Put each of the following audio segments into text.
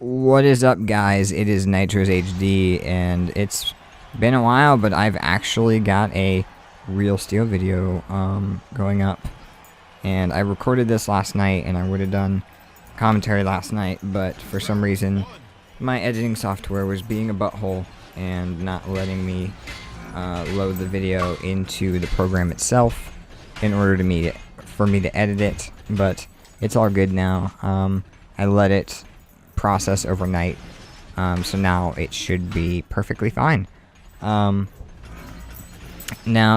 What is up, guys? It is Nitros HD, and it's been a while, but I've actually got a Real Steel video going up. And I recorded this last night, and I would have done commentary last night, but for some reason my editing software was being a butthole and not letting me load the video into the program itself in order for me to edit it. But it's all good now. I let it process overnight, so now it should be perfectly fine. Now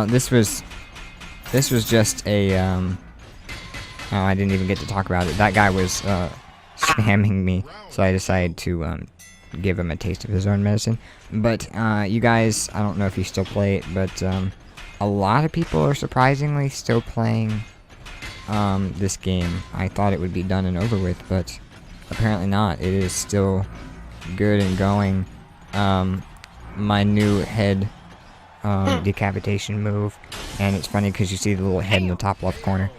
this was just a oh, I didn't even get to talk about it. That guy was spamming me, so I decided to give him a taste of his own medicine. But you guys, I don't know if you still play it, but a lot of people are surprisingly still playing this game. I thought it would be done and over with, but apparently not. It is still good and going. My new head decapitation move, and it's funny because you see the little head in the top left corner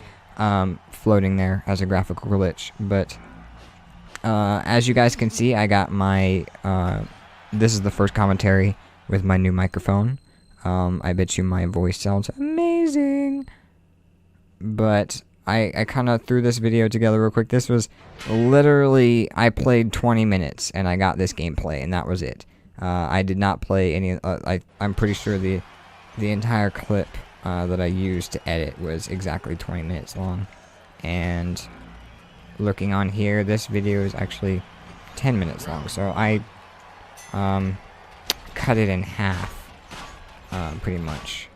floating there as a graphical glitch. But as you guys can see, I got my this is the first commentary with my new microphone. I bet you my voice sounds amazing, but I kind of threw this video together real quick. This was literally, I played 20 minutes and I got this gameplay, and that was it. I did not play any, I'm pretty sure the entire clip that I used to edit was exactly 20 minutes long. And looking on here, this video is actually 10 minutes long, so I cut it in half, pretty much.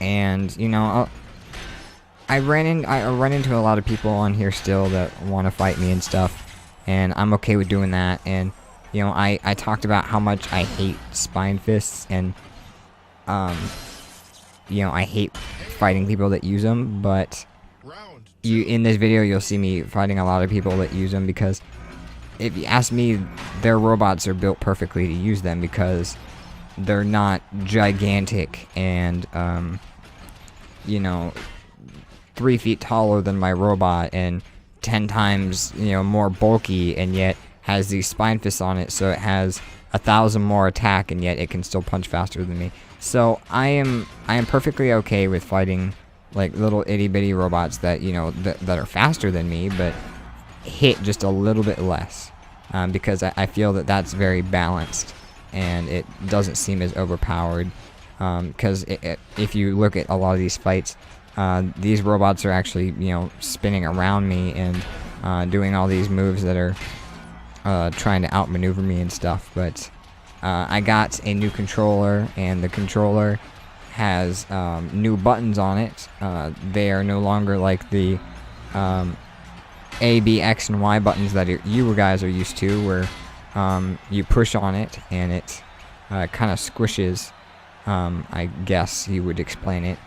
And you know, I run into a lot of people on here still that want to fight me and stuff, and I'm okay with doing that. And you know, I talked about how much I hate spine fists, and you know, I hate fighting people that use them. But in this video you'll see me fighting a lot of people that use them, because if you ask me, their robots are built perfectly to use them, because they're not gigantic and you know, 3 feet taller than my robot and 10 times, you know, more bulky, and yet has these spine fists on it, so it has 1,000 more attack, and yet it can still punch faster than me. So I am perfectly okay with fighting like little itty bitty robots that, you know, that are faster than me but hit just a little bit less, because I feel that that's very balanced and it doesn't seem as overpowered. Because if you look at a lot of these fights, these robots are actually, you know, spinning around me and doing all these moves that are trying to outmaneuver me and stuff. But I got a new controller, and the controller has new buttons on it. They are no longer like the A, B, X, and Y buttons that you guys are used to, where you push on it and it kind of squishes. I guess you would explain it.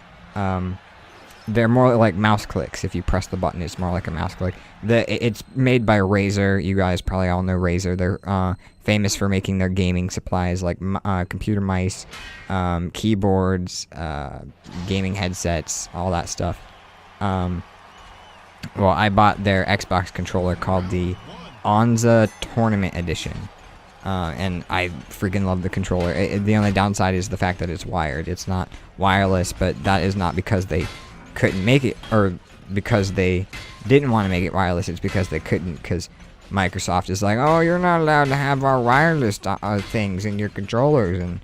They're more like mouse clicks. If you press the button, it's more like a mouse click. It's made by Razer. You guys probably all know Razer. They're famous for making their gaming supplies, like computer mice, keyboards, gaming headsets, all that stuff. Well, I bought their Xbox controller called the Onza Tournament Edition. And I freaking love the controller. The only downside is the fact that it's wired. It's not wireless, but that is not because they couldn't make it, or because they didn't want to make it wireless. It's because they couldn't, because Microsoft is like, oh, you're not allowed to have our wireless things in your controllers. And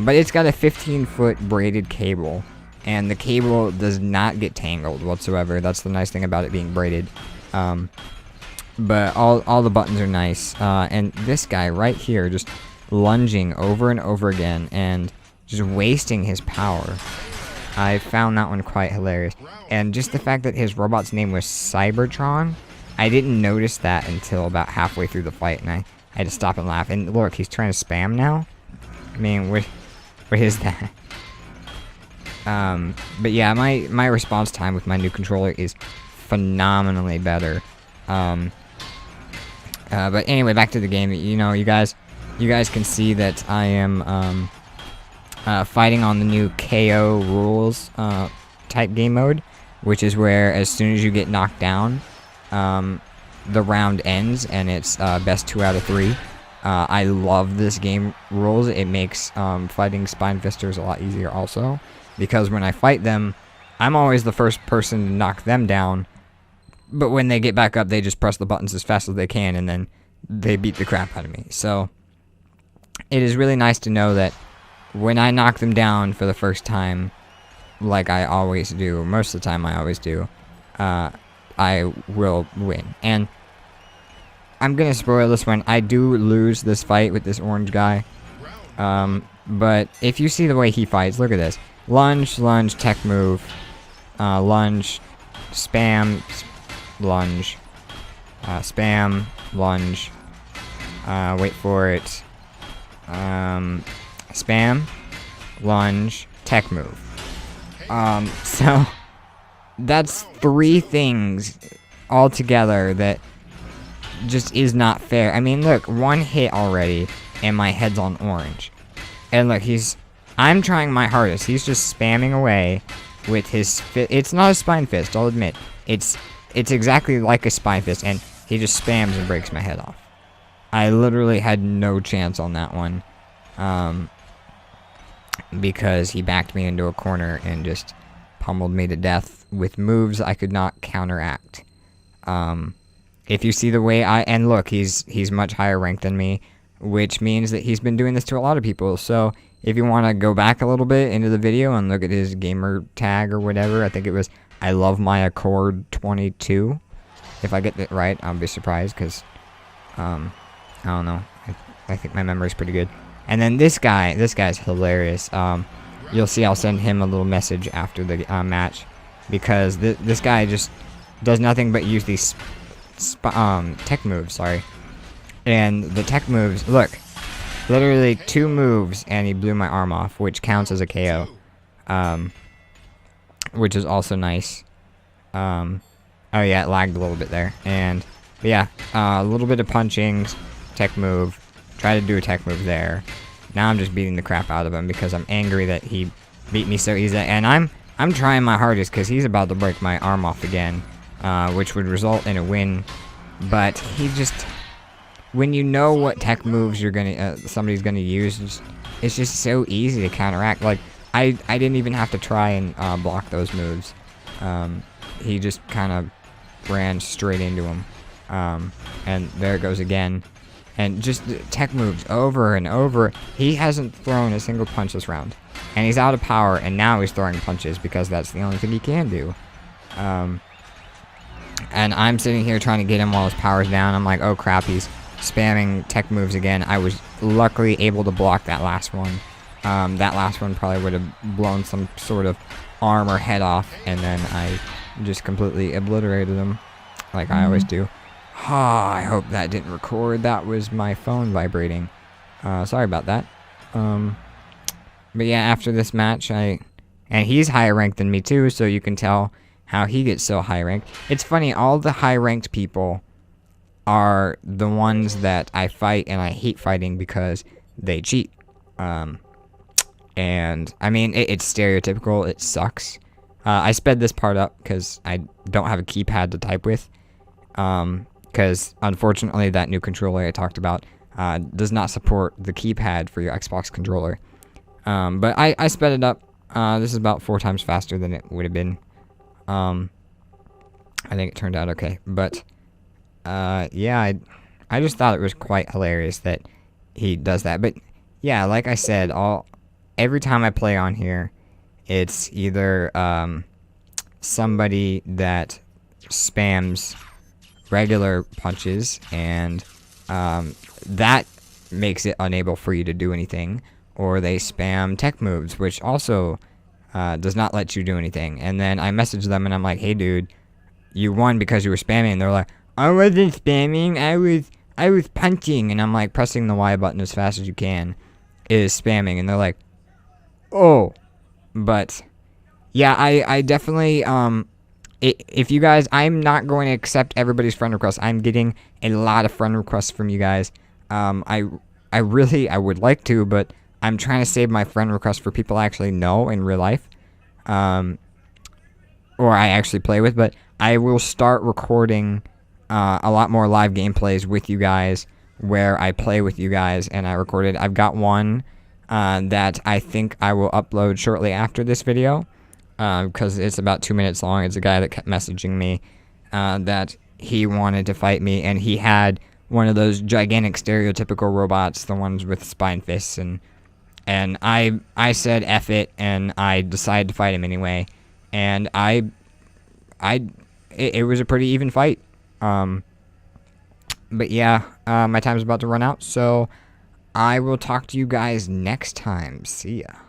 but it's got a 15-foot braided cable, and the cable does not get tangled whatsoever. That's the nice thing about it being braided. But all the buttons are nice, and this guy right here just lunging over and over again and just wasting his power. I found that one quite hilarious. And just the fact that his robot's name was Cybertron, I didn't notice that until about halfway through the fight, and I had to stop and laugh. And look, he's trying to spam now? I mean, what is that? But yeah, my response time with my new controller is phenomenally better. But anyway, back to the game. You know, you guys can see that I am fighting on the new KO rules type game mode, which is where as soon as you get knocked down, the round ends, and it's best 2 out of 3. I love this game rules. It makes fighting Spine Fisters a lot easier also, because when I fight them, I'm always the first person to knock them down, but when they get back up, they just press the buttons as fast as they can, and then they beat the crap out of me. So it is really nice to know that when I knock them down for the first time, like I always do, most of the time I always do, I will win. And I'm gonna spoil this one. I do lose this fight with this orange guy. But if you see the way he fights, look at this. Lunge, lunge, tech move. Lunge, spam, lunge. Spam, lunge. Wait for it. Spam, lunge, tech move. So that's 3 things all together that just is not fair. I mean, look, 1 hit already, and my head's on orange. And look, I'm trying my hardest. He's just spamming away with his it's not a spine fist, I'll admit. It's exactly like a spine fist, and he just spams and breaks my head off. I literally had no chance on that one. Because he backed me into a corner and just pummeled me to death with moves I could not counteract. If you see the way and look, he's much higher ranked than me, which means that he's been doing this to a lot of people. So if you want to go back a little bit into the video and look at his gamer tag or whatever, I think it was I love my Accord 22. If I get it right, I'll be surprised, because I don't know. I think my memory's pretty good. And then this guy's hilarious. You'll see I'll send him a little message after the match, because this guy just does nothing but use these tech moves, sorry. And the tech moves, look, literally 2 moves and he blew my arm off, which counts as a KO. Which is also nice. Oh yeah, it lagged a little bit there. But yeah, a little bit of punching, tech move, try to do a tech move there. Now I'm just beating the crap out of him because I'm angry that he beat me so easily, and I'm trying my hardest because he's about to break my arm off again, which would result in a win. But he just, when you know what tech moves you're gonna somebody's gonna use, it's just so easy to counteract. Like I didn't even have to try and block those moves. He just kind of ran straight into him, and there it goes again. And just tech moves over and over. He hasn't thrown a single punch this round. And he's out of power, and now he's throwing punches because that's the only thing he can do. And I'm sitting here trying to get him while his power's down. I'm like, oh crap, he's spamming tech moves again. I was luckily able to block that last one. That last one probably would have blown some sort of arm or head off, and then I just completely obliterated him, like I always do. I hope that didn't record. That was my phone vibrating. Sorry about that. But yeah, after this match, and he's higher ranked than me too, so you can tell how he gets so high ranked. It's funny, all the high ranked people are the ones that I fight, and I hate fighting because they cheat. And I mean, it's stereotypical. It sucks. I sped this part up because I don't have a keypad to type with. Because unfortunately that new controller I talked about does not support the keypad for your Xbox controller. But I sped it up. This is about 4 times faster than it would have been. I think it turned out okay. But yeah, I just thought it was quite hilarious that he does that. But yeah, like I said, every time I play on here, it's either somebody that spams regular punches, and that makes it unable for you to do anything, or they spam tech moves, which also does not let you do anything. And then I message them and I'm like, hey dude, you won because you were spamming. And they're like, I wasn't spamming, I was punching. And I'm like, pressing the Y button as fast as you can is spamming. And they're like, oh. But yeah, I definitely if you guys, I'm not going to accept everybody's friend requests. I'm getting a lot of friend requests from you guys. I would like to, but I'm trying to save my friend requests for people I actually know in real life, or I actually play with. But I will start recording a lot more live gameplays with you guys where I play with you guys and I recorded. I've got one that I think I will upload shortly after this video because it's about 2 minutes long. It's a guy that kept messaging me that he wanted to fight me, and he had one of those gigantic stereotypical robots, the ones with spine fists, and I said F it, and I decided to fight him anyway, and it was a pretty even fight. But yeah, my time's about to run out, so I will talk to you guys next time. See ya.